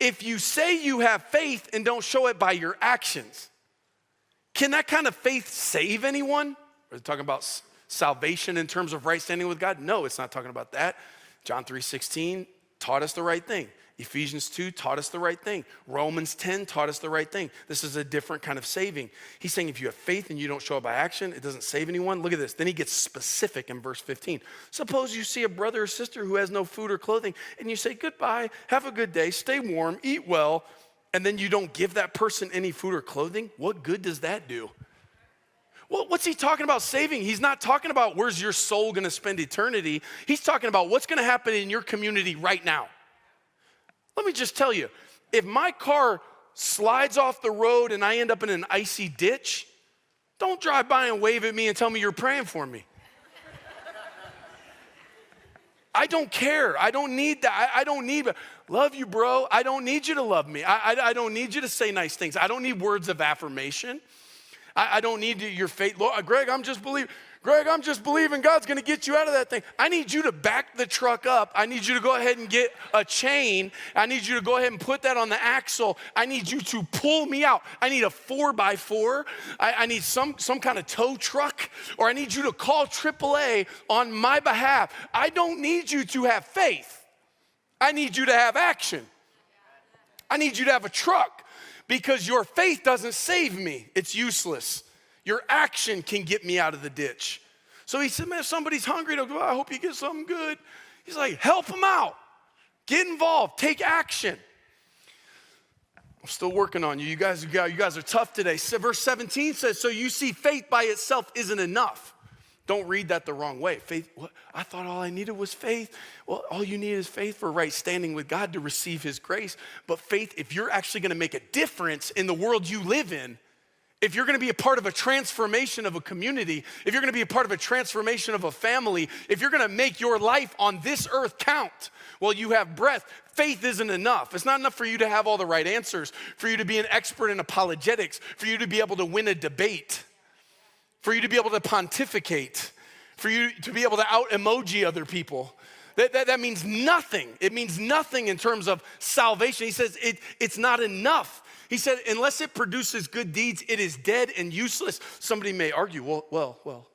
if you say you have faith and don't show it by your actions, can that kind of faith save anyone? Are they talking about salvation in terms of right standing with God? No, it's not talking about that. John 3:16 taught us the right thing. Ephesians 2 taught us the right thing. Romans 10 taught us the right thing. This is a different kind of saving. He's saying if you have faith and you don't show it by action, it doesn't save anyone. Look at this. Then he gets specific in verse 15. Suppose you see a brother or sister who has no food or clothing, and you say, goodbye, have a good day, stay warm, eat well, and then you don't give that person any food or clothing. What good does that do? Well, what's he talking about saving? He's not talking about where's your soul going to spend eternity. He's talking about what's going to happen in your community right now. Let me just tell you, if my car slides off the road and I end up in an icy ditch, don't drive by and wave at me and tell me you're praying for me. I don't care. I don't need that. I don't need, love you, bro. I don't need you to love me. I don't need you to say nice things. I don't need words of affirmation. I don't need your faith. Lord, Greg, I'm just believing God's going to get you out of that thing. I need you to back the truck up. I need you to go ahead and get a chain. I need you to go ahead and put that on the axle. I need you to pull me out. I need a 4x4. I need some kind of tow truck, or I need you to call AAA on my behalf. I don't need you to have faith. I need you to have action. I need you to have a truck, because your faith doesn't save me. It's useless. Your action can get me out of the ditch. So he said, man, if somebody's hungry, they'll go, I hope you get something good. He's like, help them out. Get involved. Take action. I'm still working on you. You guys are tough today. Verse 17 says, so you see faith by itself isn't enough. Don't read that the wrong way. Faith, what? I thought all I needed was faith. Well, all you need is faith for right standing with God to receive his grace. But faith, if you're actually going to make a difference in the world you live in, if you're going to be a part of a transformation of a community, if you're going to be a part of a transformation of a family, if you're going to make your life on this earth count while you have breath, faith isn't enough. It's not enough for you to have all the right answers, for you to be an expert in apologetics, for you to be able to win a debate, for you to be able to pontificate, for you to be able to out-emoji other people. That means nothing. It means nothing in terms of salvation. He says it's not enough. He said, unless it produces good deeds, it is dead and useless. Somebody may argue, well,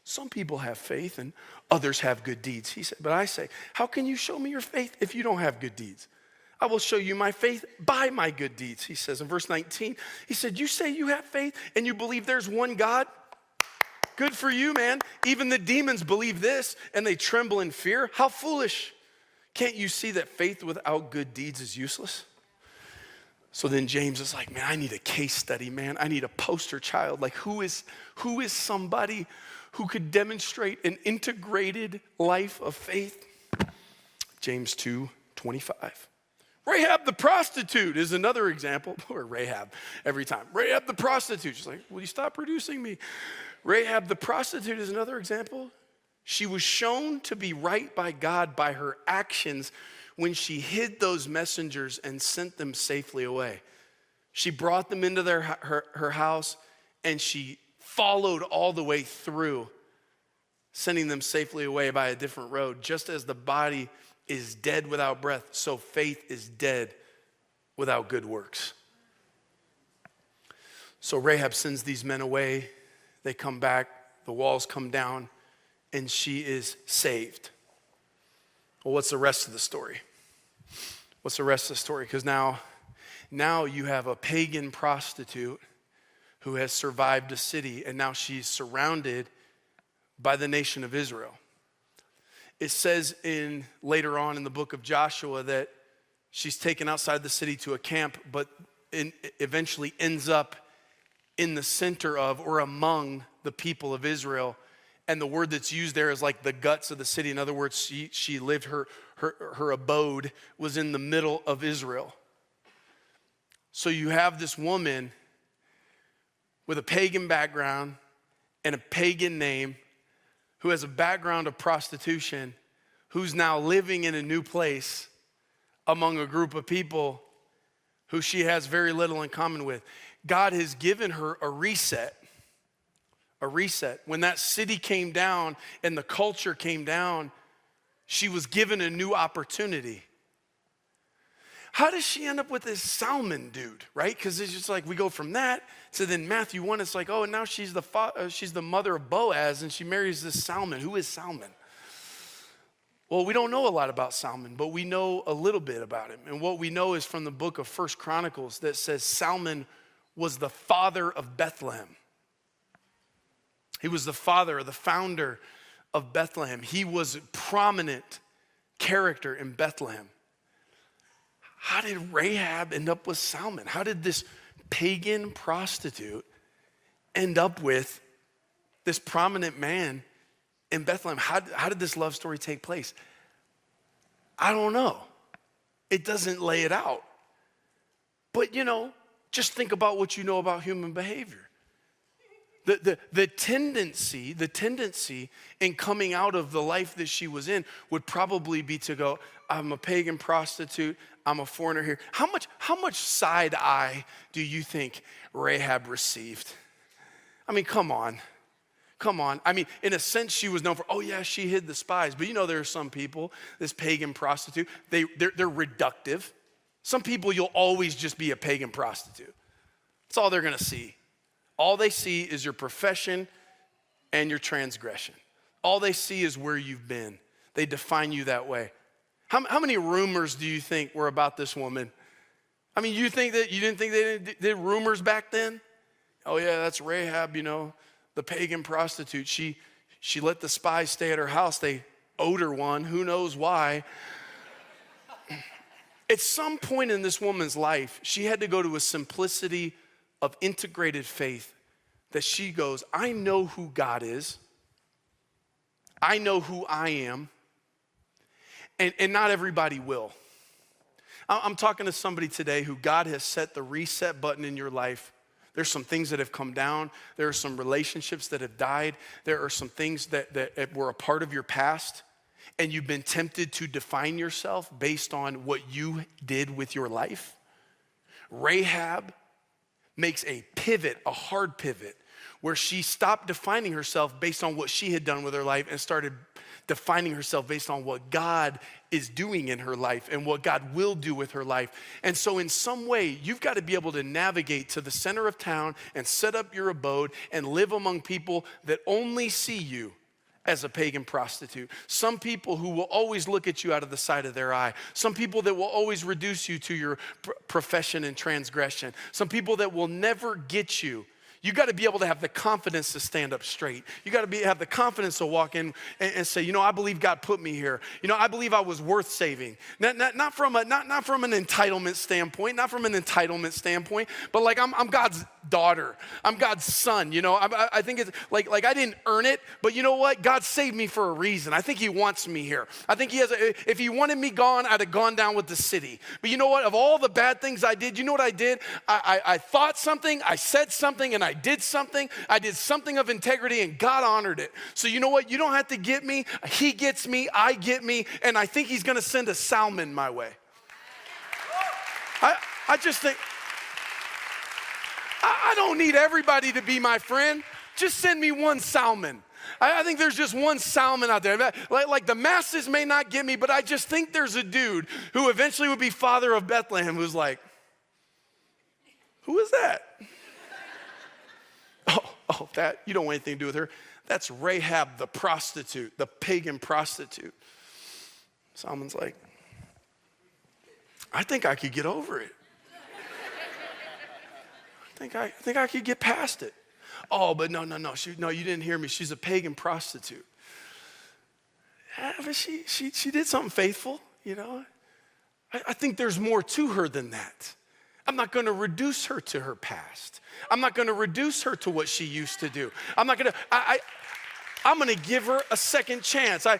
some people have faith and others have good deeds. He said, but I say, how can you show me your faith if you don't have good deeds? I will show you my faith by my good deeds, he says in verse 19. He said, you say you have faith and you believe there's one God? Good for you, man. Even the demons believe this and they tremble in fear. How foolish. Can't you see that faith without good deeds is useless? So then James is like, man, I need a case study, man. I need a poster child. Like who is somebody who could demonstrate an integrated life of faith? James 2:25. Rahab the prostitute is another example. Or Rahab every time. Rahab the prostitute. She's like, will you stop producing me? Rahab the prostitute is another example. She was shown to be right by God by her actions when she hid those messengers and sent them safely away. She brought them into her house and she followed all the way through, sending them safely away by a different road. Just as the body is dead without breath, so faith is dead without good works. So Rahab sends these men away. They come back, the walls come down, and she is saved. Well, what's the rest of the story? What's the rest of the story? Because now you have a pagan prostitute who has survived a city, and now she's surrounded by the nation of Israel. It says later on in the book of Joshua that she's taken outside the city to a camp, but eventually ends up in the center of or among the people of Israel. And the word that's used there is like the guts of the city. In other words, she lived, her abode was in the middle of Israel. So you have this woman with a pagan background and a pagan name who has a background of prostitution, who's now living in a new place among a group of people who she has very little in common with. God has given her a reset. A reset. When that city came down and the culture came down, she was given a new opportunity. how does she end up with this Salmon dude, right? Because it's just like we go from that to then Matthew 1, it's like, oh, and now she's the mother of Boaz, and she marries this Salmon. Who is Salmon? Well, we don't know a lot about Salmon, but we know a little bit about him. And what we know is from the book of 1 Chronicles that says Salmon was the father of Bethlehem. He was the father or the founder of Bethlehem. He was a prominent character in Bethlehem. How did Rahab end up with Salmon? How did this pagan prostitute end up with this prominent man in Bethlehem? How did this love story take place? I don't know. It doesn't lay it out. But just think about what you know about human behavior. The tendency in coming out of the life that she was in would probably be to go, I'm a pagan prostitute, I'm a foreigner here. How much side eye do you think Rahab received? I mean, come on. I mean, in a sense, she was known for, oh yeah, she hid the spies. But there are some people, this pagan prostitute, they're reductive. Some people, you'll always just be a pagan prostitute. That's all they're gonna see. All they see is your profession and your transgression. All they see is where you've been. They define you that way. How many rumors do you think were about this woman? I mean, you didn't think they did rumors back then? Oh yeah, that's Rahab, the pagan prostitute. She let the spies stay at her house. They owed her one, who knows why. At some point in this woman's life, she had to go to a simplicity of integrated faith that she goes, I know who God is. I know who I am. And not everybody will. I'm talking to somebody today who God has set the reset button in your life. There's some things that have come down. There are some relationships that have died. There are some things that were a part of your past. And you've been tempted to define yourself based on what you did with your life. Rahab makes a pivot, a hard pivot, where she stopped defining herself based on what she had done with her life and started defining herself based on what God is doing in her life and what God will do with her life. And so in some way, you've got to be able to navigate to the center of town and set up your abode and live among people that only see you as a pagan prostitute. Some people who will always look at you out of the side of their eye. Some people that will always reduce you to your profession and transgression. Some people that will never get you. You got to be able to have the confidence to stand up straight. You got to have the confidence to walk in and say, I believe God put me here. I believe I was worth saving. Not from an entitlement standpoint, but like I'm God's daughter. I'm God's son. I think it's like I didn't earn it, but you know what? God saved me for a reason. I think He wants me here. I think He has. If He wanted me gone, I'd have gone down with the city. But you know what? Of all the bad things I did, you know what I did? I thought something, I said something, and I did something. I did something of integrity, and God honored it. So you know what? You don't have to get me. He gets me. I get me. And I think He's going to send a Salmon my way. I just think, I don't need everybody to be my friend. Just send me one Salmon. I think there's just one Salmon out there. Like the masses may not get me, but I just think there's a dude who eventually would be father of Bethlehem who's like, who is that? Oh, that, you don't want anything to do with her. That's Rahab the prostitute, the pagan prostitute. Salmon's like, I think I could get over it. I think I could get past it. Oh, but no, you didn't hear me. She's a pagan prostitute. Yeah, but she did something faithful, I think there's more to her than that. I'm not going to reduce her to her past. I'm not going to reduce her to what she used to do. I'm going to give her a second chance. I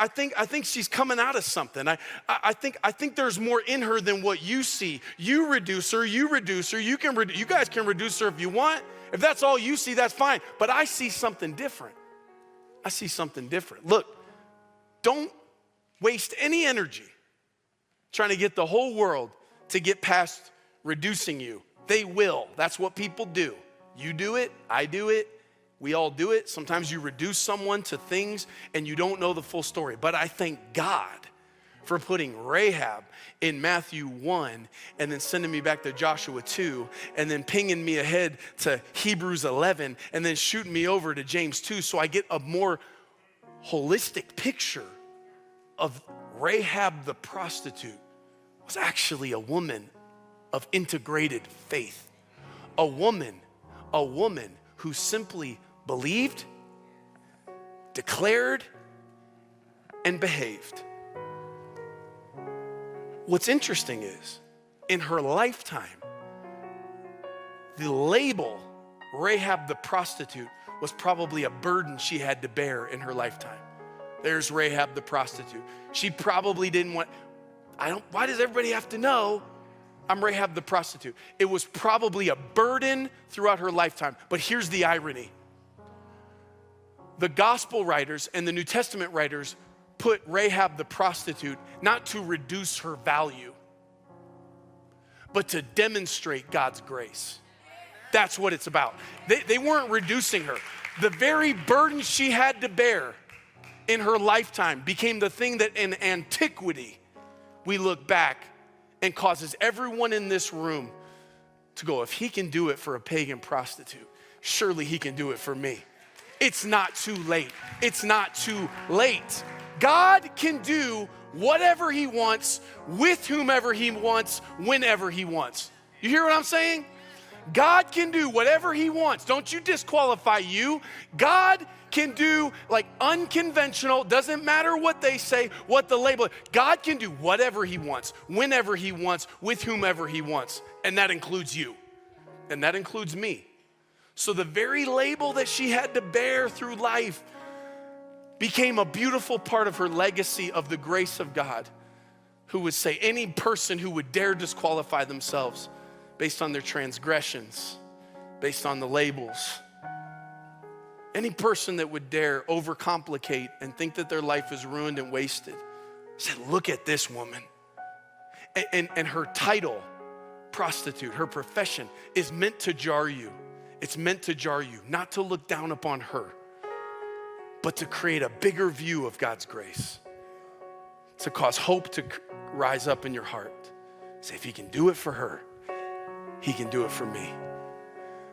think she's coming out of something. I think there's more in her than what you see. You reduce her. You guys can reduce her if you want. If that's all you see, that's fine. But I see something different. Look, don't waste any energy trying to get the whole world to get past reducing you. They will. That's what people do. You do it. I do it. We all do it. Sometimes you reduce someone to things and you don't know the full story. But I thank God for putting Rahab in Matthew 1 and then sending me back to Joshua 2 and then pinging me ahead to Hebrews 11 and then shooting me over to James 2 so I get a more holistic picture of Rahab the prostitute was actually a woman of integrated faith. A woman who simply believed, declared, and behaved. What's interesting is, in her lifetime, the label Rahab the prostitute was probably a burden she had to bear in her lifetime. There's Rahab the prostitute. She probably didn't want, why does everybody have to know I'm Rahab the prostitute? It was probably a burden throughout her lifetime. But here's the irony. The gospel writers and the New Testament writers put Rahab the prostitute not to reduce her value, but to demonstrate God's grace. That's what it's about. They weren't reducing her. The very burden she had to bear in her lifetime became the thing that in antiquity we look back and causes everyone in this room to go, if he can do it for a pagan prostitute, surely he can do it for me. It's not too late. It's not too late. God can do whatever he wants, with whomever he wants, whenever he wants. You hear what I'm saying? God can do whatever he wants. Don't you disqualify you. God can do like unconventional, doesn't matter what they say, what the label. God can do whatever he wants, whenever he wants, with whomever he wants. And that includes you. And that includes me. So the very label that she had to bear through life became a beautiful part of her legacy of the grace of God, who would say any person who would dare disqualify themselves based on their transgressions, based on the labels, any person that would dare overcomplicate and think that their life is ruined and wasted, said, look at this woman. And her title, prostitute, her profession is meant to jar you. It's meant to jar you, not to look down upon her, but to create a bigger view of God's grace, to cause hope to rise up in your heart. Say, if he can do it for her, he can do it for me.